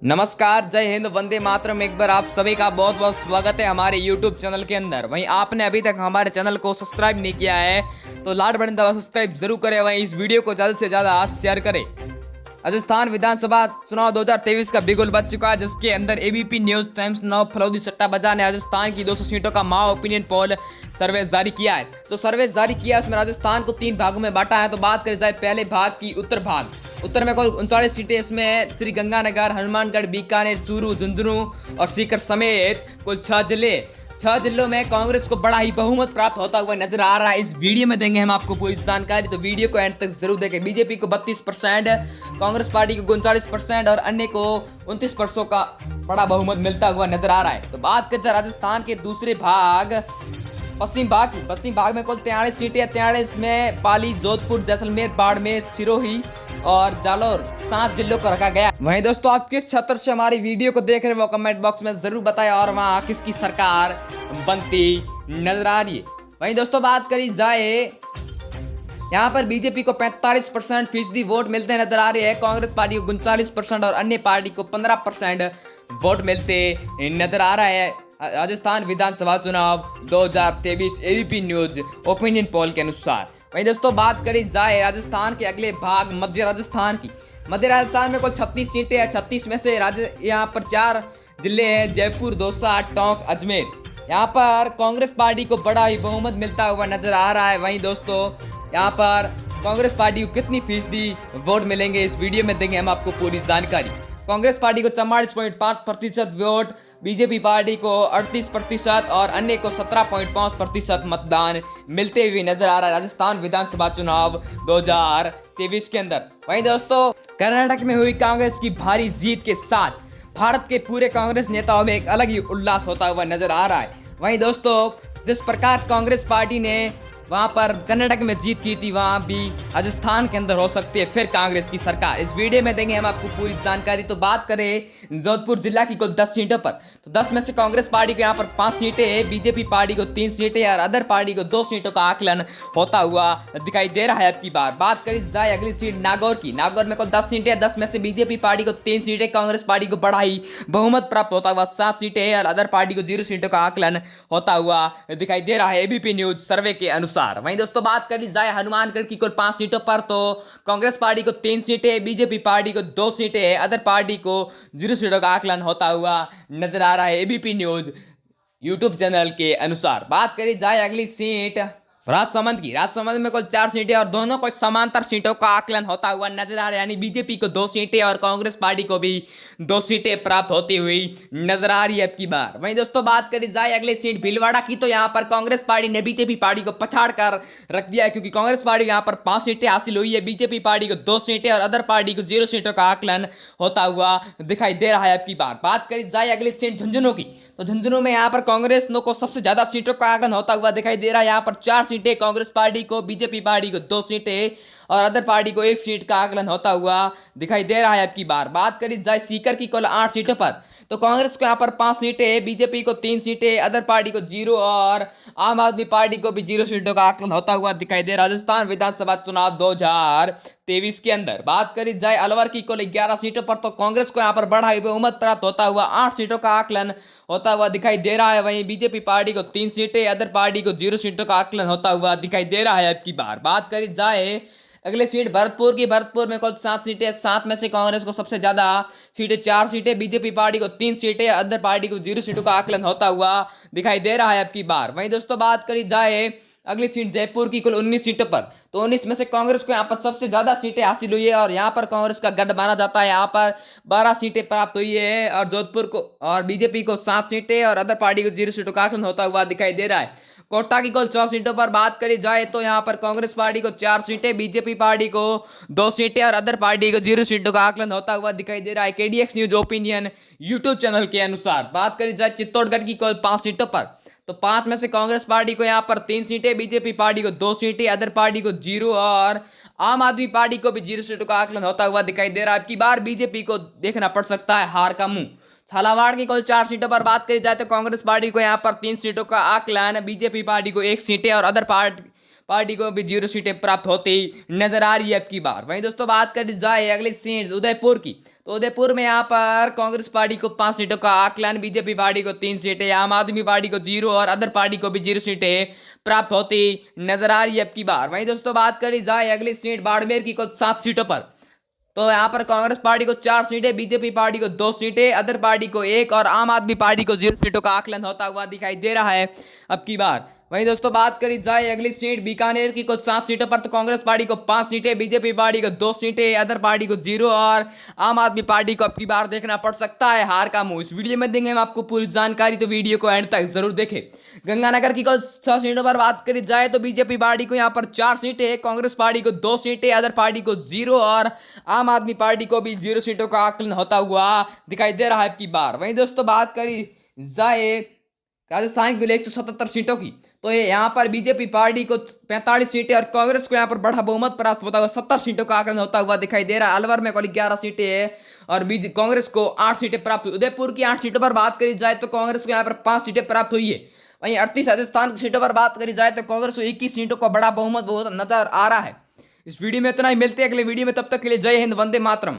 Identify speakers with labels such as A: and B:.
A: नमस्कार, जय हिंद, वंदे मातरम। एक बार आप सभी का बहुत बहुत स्वागत है हमारे YouTube चैनल के अंदर। वहीं आपने अभी तक हमारे चैनल को सब्सक्राइब नहीं किया है तो लाल बटन दबा सब्सक्राइब जरूर करें। वहीं इस वीडियो को ज़्यादा से ज़्यादा शेयर करें। राजस्थान विधानसभा चुनाव 2023 का बिगुल बज चुका है, जिसके अंदर एबीपी न्यूज टाइम्स नौ फलौदी सट्टा बाजार ने राजस्थान की 200 सीटों का माओ ओपिनियन पोल सर्वे जारी किया है। तो सर्वे जारी किया, इसमें राजस्थान को 3 भागों में बांटा है। तो बात करी जाए पहले भाग की, उत्तर भाग। उत्तर में कुल 39 सीटें इसमें श्री गंगानगर, हनुमानगढ़, बीकानेर, चूरू, झुंझुनू और सीकर समेत कुल 6 जिले। 6 जिलों में कांग्रेस को बड़ा ही बहुमत प्राप्त होता हुआ नजर आ रहा है। इस वीडियो में देंगे हम आपको पूरी जानकारी, तो वीडियो को एंड तक जरूर देखें। बीजेपी को 32%, कांग्रेस पार्टी को 39% और अन्य को 29% का बड़ा बहुमत मिलता हुआ नजर आ रहा है। तो बात करते हैं राजस्थान के दूसरे भाग पश्चिम भाग की। पश्चिम भाग में कुल 43 सीटें। 43 में पाली, जोधपुर, जैसलमेर, बाड़मेर, सिरोही और जालौर 7 जिलों को रखा गया। वहीं दोस्तों, आप किस क्षेत्र से हमारी वीडियो को देख रहे हैं वो कमेंट बॉक्स में जरूर बताएं और वहाँ किसकी सरकार बनती नजर आ रही है। वहीं दोस्तों, बात करी जाए, यहाँ पर बीजेपी को 45% फीसदी वोट मिलते नजर आ रहे हैं। कांग्रेस पार्टी को 39% और अन्य पार्टी को 15% वोट मिलते नजर आ रहा है। राजस्थान विधानसभा चुनाव 2023 एबीपी न्यूज ओपिनियन पोल के अनुसार। वहीं दोस्तों, बात करी जाए राजस्थान के अगले भाग मध्य राजस्थान की। मध्य राजस्थान में कुल 36 सीटें हैं। 36 में से यहाँ पर 4 जिले हैं, जयपुर, दौसा, टोंक, अजमेर। यहाँ पर कांग्रेस पार्टी को बड़ा ही बहुमत मिलता हुआ नजर आ रहा है। वहीं दोस्तों, यहाँ पर कांग्रेस पार्टी को कितनी फीसदी वोट मिलेंगे इस वीडियो में देंगे हम आपको पूरी जानकारी। कांग्रेस पार्टी को 44.5% वोट, बीजेपी पार्टी को 38% और अन्य को 17.5% मतदान मिलते हुए नजर आ रहा है राजस्थान विधानसभा चुनाव 2023 के अंदर। वहीं दोस्तों, कर्नाटक में हुई कांग्रेस की भारी जीत के साथ भारत के पूरे कांग्रेस नेताओं में एक अलग ही उल्लास होता हुआ नजर आ रहा है। वहीं दोस्तों, जिस प्रकार कांग्रेस पार्टी ने वहां पर कर्नाटक में जीत की थी, वहां भी राजस्थान के अंदर हो सकती है फिर कांग्रेस की सरकार। इस वीडियो में देंगे हम आपको पूरी जानकारी। तो बात करें जोधपुर जिला की कुल 10 सीटों पर, तो 10 में से कांग्रेस पार्टी को यहाँ पर 5 सीटें, बीजेपी पार्टी को 3 सीटें और अदर पार्टी को 2 सीटों का आकलन होता हुआ दिखाई दे रहा है। अब की बार बात करी जाए अगली सीट नागौर की। नागौर में कुल 10 सीटें। 10 में से बीजेपी पार्टी को 3 सीटें, कांग्रेस पार्टी को बड़ा ही बहुमत प्राप्त होता हुआ 7 सीटें और अदर पार्टी को 0 सीटों का आकलन होता हुआ दिखाई दे रहा है एबीपी न्यूज सर्वे के अनुसार। वहीं दोस्तों, बात करी जाए हनुमानगढ़ की कुल 5 सीटों पर, तो कांग्रेस पार्टी को 3 सीटें, बीजेपी पार्टी को 2 सीटें है, अदर पार्टी को 0 सीटों का आकलन होता हुआ नजर आ रहा है एबीपी न्यूज यूट्यूब चैनल के अनुसार। बात करी जाए अगली सीट राजसमंद की। राजसमंद में कुल 4 सीटें और दोनों को समांतर सीटों का आकलन होता हुआ नजर आ रहा है, यानी बीजेपी को 2 सीटें और कांग्रेस पार्टी को भी 2 सीटें प्राप्त होती हुई नजर आ रही है अब की बार। वहीं दोस्तों, बात करी जाए अगले सीट भीलवाड़ा की, तो यहाँ पर कांग्रेस पार्टी ने बीजेपी पार्टी को पछाड़ कर रख दिया है, क्योंकि कांग्रेस पार्टी यहाँ पर 5 सीटें हासिल हुई है, बीजेपी पार्टी को 2 सीटें और अदर पार्टी को 0 सीटों का आकलन होता हुआ दिखाई दे रहा है अब की बार। बात करी जाए अगली सीट झुंझुनू की, तो झुंझुनू में यहाँ पर कांग्रेस को सबसे ज्यादा सीटों का आकलन होता हुआ दिखाई दे रहा है। यहाँ पर 4 सीटें कांग्रेस पार्टी को, बीजेपी पार्टी को 2 सीटें और अदर पार्टी को 1 सीट का आकलन होता हुआ दिखाई दे रहा है अब की बार। बात करी जाए सीकर की कुल 8 सीटों पर, तो कांग्रेस को यहाँ पर 5 सीटें, बीजेपी को 3 सीटें, अदर पार्टी को 0 और आम आदमी पार्टी को भी 0 सीटों का आकलन होता हुआ दिखाई दे राजस्थान विधानसभा चुनाव 2023 के अंदर। बात करी जाए अलवर की कुल 11 सीटों पर, तो कांग्रेस को यहाँ पर बड़ा ही बहुमत प्राप्त होता हुआ 8 सीटों का आकलन होता हुआ दिखाई दे रहा है। वहीं बीजेपी पार्टी को 3 सीटें, अदर पार्टी को 0 सीटों का आकलन होता हुआ दिखाई दे रहा है अब की बार। बात करी जाए अगले सीट भरतपुर की। भरतपुर में कुल 7 सीटें। 7 में से कांग्रेस को सबसे ज्यादा सीटें, 4 सीटें, बीजेपी पार्टी को 3 सीटें, अदर पार्टी को 0 सीटों का आकलन होता हुआ दिखाई दे रहा है अब की बार। वहीं दोस्तों, बात करी जाए अगली सीट जयपुर की कुल 19 सीटों पर, तो 19 में से कांग्रेस को यहाँ पर सबसे ज्यादा सीटें हासिल हुई है और यहाँ पर कांग्रेस का गढ़ माना जाता है। यहाँ पर 12 सीटें प्राप्त हुई है और जोधपुर को और बीजेपी को 7 सीटें और अदर पार्टी को 0 सीटों का आकलन होता हुआ दिखाई दे रहा है। कोटा की कुल 4 सीटों पर बात करी जाए, तो यहाँ पर कांग्रेस पार्टी को 4 सीटें, बीजेपी पार्टी को 2 सीटें और अदर पार्टी को 0 सीटों का आकलन होता हुआ दिखाई दे रहा है केडीएक्स न्यूज ओपिनियन यूट्यूब चैनल के अनुसार। बात करी जाए चित्तौड़गढ़ की कुल 5 सीटों पर, तो 5 में से कांग्रेस पार्टी को यहाँ पर 3 सीटें, बीजेपी पार्टी को 2 सीटें, अदर पार्टी को 0 और आम आदमी पार्टी को भी 0 सीटों का आकलन होता हुआ दिखाई दे रहा है। अब की बार बीजेपी को देखना पड़ सकता है हार का मुंह। झालावाड़ की कुल 4 सीटों पर बात करी जाए, तो कांग्रेस पार्टी को यहाँ पर 3 सीटों का आकलन, बीजेपी पार्टी को 1 सीटें और अदर पार्टी को भी 0 सीटें प्राप्त होती नजर आ रही है अब की बार। वहीं दोस्तों बात करी जाए अगली सीट उदयपुर की, तो उदयपुर में यहाँ पर कांग्रेस पार्टी को 5 सीटों का आकलन, बीजेपी पार्टी को 3 सीटें, आम आदमी पार्टी को 0 और अदर पार्टी को भी 0 सीटें प्राप्त होती नजर आ रही है अब की बार। वहीं दोस्तों बात करी जाए अगली सीट बाड़मेर की कुल 7 सीटों पर, तो यहाँ पर कांग्रेस पार्टी को 4 सीटें, बीजेपी पार्टी को 2 सीटें, अदर पार्टी को 1 और आम आदमी पार्टी को 0 सीटों का आकलन होता हुआ दिखाई दे रहा है अब की बार। वहीं दोस्तों बात करी जाए अगली सीट बीकानेर की कुल 7 सीटों पर, तो कांग्रेस पार्टी को 5 सीटें, बीजेपी पार्टी को 2 सीटें, अदर पार्टी को 0 और आम आदमी पार्टी को अब की बार देखना पड़ सकता है हार का मुंह। इस वीडियो में देंगे हम आपको पूरी जानकारी, तो वीडियो को एंड तक जरूर देखें। गंगानगर की कुल 6 सीटों पर बात करी जाए तो बीजेपी पार्टी को यहाँ पर 4 सीटें, कांग्रेस पार्टी को 2 सीटें, अदर पार्टी को 0 और आम आदमी पार्टी को भी 0 सीटों का आकलन होता हुआ दिखाई दे रहा है अब की बार। वहीं दोस्तों बात करी जाए राजस्थान की 177 सीटों की, तो ये यहाँ पर बीजेपी पार्टी को 45 सीटें और कांग्रेस को यहाँ पर बड़ा बहुमत प्राप्त होता हुआ 70 सीटों का आकलन होता हुआ दिखाई दे रहा है। अलवर में कुल 11 सीटें हैं और कांग्रेस को 8 सीटें प्राप्त हुई। उदयपुर की 8 सीटों पर बात करी जाए तो कांग्रेस को यहाँ पर 5 सीटें प्राप्त हुई है। वहीं 38 राजस्थान की सीटों पर बात करी जाए तो कांग्रेस को 21 सीटों का बड़ा बहुमत नजर आ रहा है। इस वीडियो में इतना ही, मिलते हैं अगले वीडियो में, तब तक के लिए जय हिंद, वंदे मातरम।